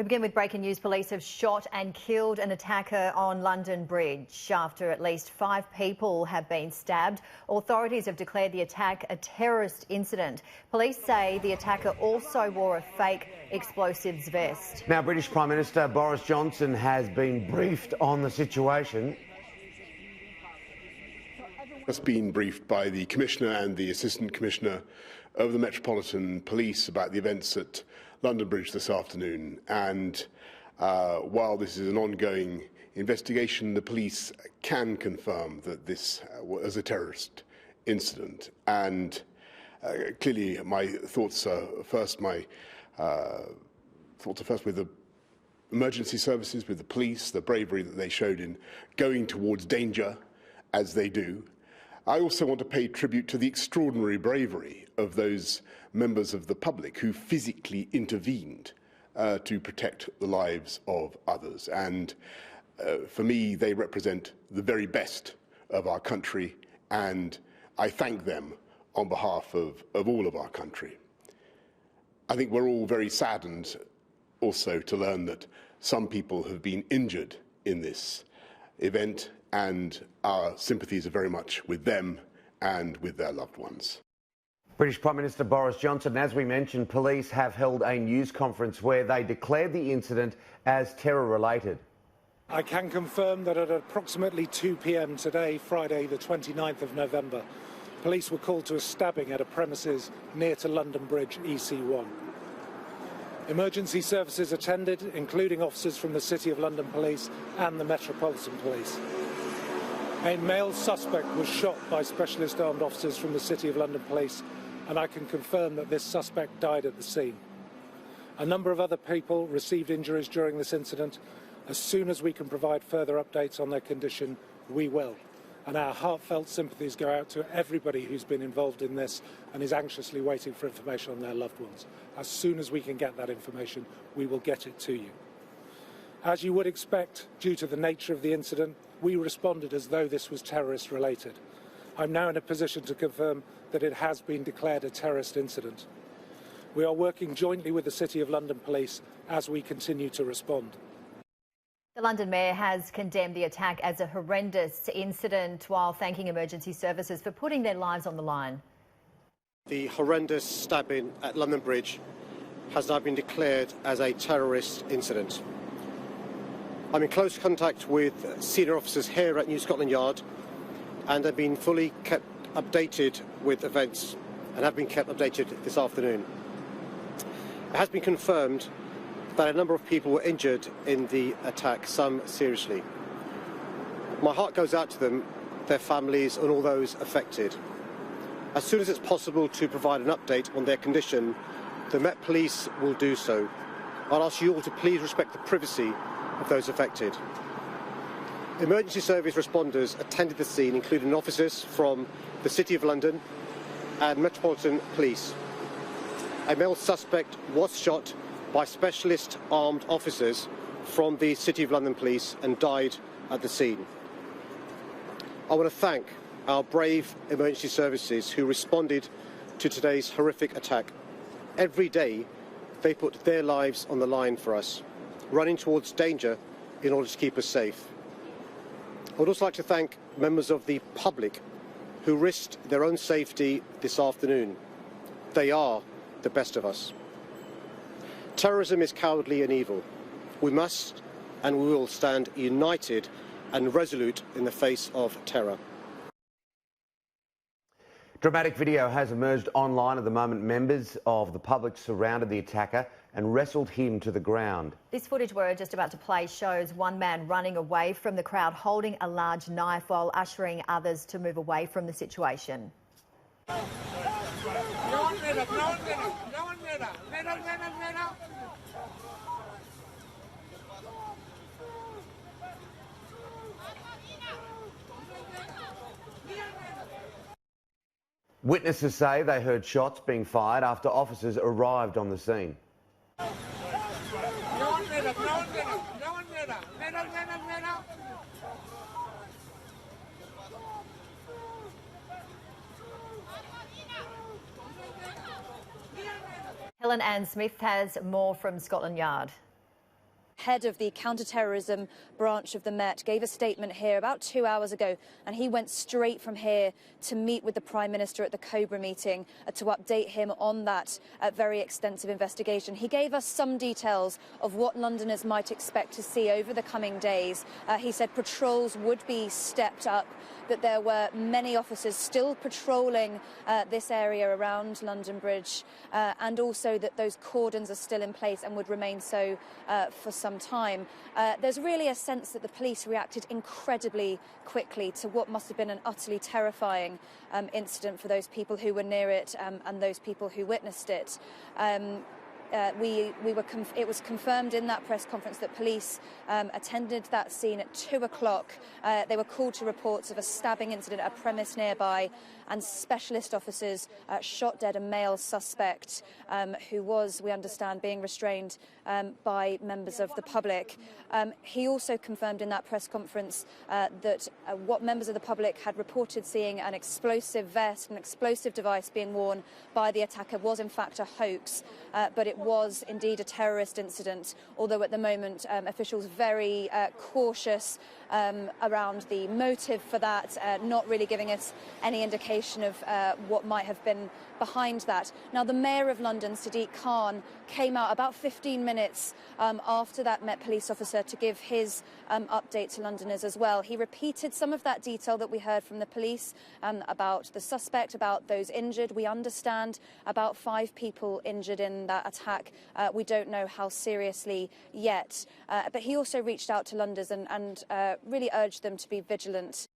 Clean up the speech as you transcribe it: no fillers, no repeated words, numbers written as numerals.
We begin with breaking news. Police have shot and killed an attacker on London Bridge. After at least 5 people have been stabbed, authorities have declared the attack a terrorist incident. Police say the attacker also wore a fake explosives vest. Now, British Prime Minister Boris Johnson has been briefed on the situation. Has been briefed by the Commissioner and the Assistant Commissioner of the Metropolitan Police about the events at London Bridge this afternoon, and while this is an ongoing investigation, the police can confirm that this was a terrorist incident. And clearly, my thoughts are first with the emergency services, with the police, the bravery that they showed in going towards danger as they do. I also want to pay tribute to the extraordinary bravery of those members of the public who physically intervened to protect the lives of others. And for me, they represent the very best of our country, and I thank them on behalf of all of our country. I think we're all very saddened also to learn that some people have been injured in this event, and our sympathies are very much with them and with their loved ones. British Prime Minister Boris Johnson, as we mentioned, police have held a news conference where they declared the incident as terror-related. I can confirm that at approximately 2 p.m. today, Friday the 29th of November, police were called to a stabbing at a premises near to London Bridge EC1. Emergency services attended, including officers from the City of London Police and the Metropolitan Police. A male suspect was shot by specialist armed officers from the City of London Police, and I can confirm that this suspect died at the scene. A number of other people received injuries during this incident. As soon as we can provide further updates on their condition, we will. And our heartfelt sympathies go out to everybody who's been involved in this and is anxiously waiting for information on their loved ones. As soon as we can get that information, we will get it to you. As you would expect, due to the nature of the incident, we responded as though this was terrorist related. I'm now in a position to confirm that it has been declared a terrorist incident. We are working jointly with the City of London Police as we continue to respond. The London Mayor has condemned the attack as a horrendous incident while thanking emergency services for putting their lives on the line. The horrendous stabbing at London Bridge has now been declared as a terrorist incident. I'm in close contact with senior officers here at New Scotland Yard and have been fully kept updated with events and have been kept updated this afternoon. It has been confirmed that a number of people were injured in the attack, some seriously. My heart goes out to them, their families and all those affected. As soon as it's possible to provide an update on their condition, the Met Police will do so. I'll ask you all to please respect the privacy of those affected. Emergency service responders attended the scene, including officers from the City of London and Metropolitan Police. A male suspect was shot by specialist armed officers from the City of London Police and died at the scene. I want to thank our brave emergency services who responded to today's horrific attack. Every day they put their lives on the line for us, running towards danger in order to keep us safe. I would also like to thank members of the public who risked their own safety this afternoon. They are the best of us. Terrorism is cowardly and evil. We must and we will stand united and resolute in the face of terror. Dramatic video has emerged online at the moment. Members of the public surrounded the attacker and wrestled him to the ground. This footage we're just about to play shows one man running away from the crowd holding a large knife while ushering others to move away from the situation. Witnesses say they heard shots being fired after officers arrived on the scene. Helen Ann Smith has more from Scotland Yard. head of the counter-terrorism branch of the Met, gave a statement here about 2 hours ago, and he went straight from here to meet with the Prime Minister at the Cobra meeting to update him on that very extensive investigation. He gave us some details of what Londoners might expect to see over the coming days. He said patrols would be stepped up, that there were many officers still patrolling this area around London Bridge, and also that those cordons are still in place and would remain so for some time. There's really a sense that the police reacted incredibly quickly to what must have been an utterly terrifying incident for those people who were near it and those people who witnessed it. It was confirmed in that press conference that police attended that scene at 2 o'clock. They were called to reports of a stabbing incident at a premise nearby, and specialist officers shot dead a male suspect who was, we understand, being restrained by members of the public. He also confirmed in that press conference that what members of the public had reported seeing an explosive vest, an explosive device being worn by the attacker was in fact a hoax, but it was indeed a terrorist incident, although at the moment officials very cautious around the motive for that, not really giving us any indication of what might have been behind that. Now, the Mayor of London, Sadiq Khan, came out about 15 minutes after that Met police officer to give his update to Londoners as well. He repeated some of that detail that we heard from the police about the suspect, about those injured. We understand about 5 people injured in that attack. We don't know how seriously yet. But he also reached out to Londoners and really urged them to be vigilant.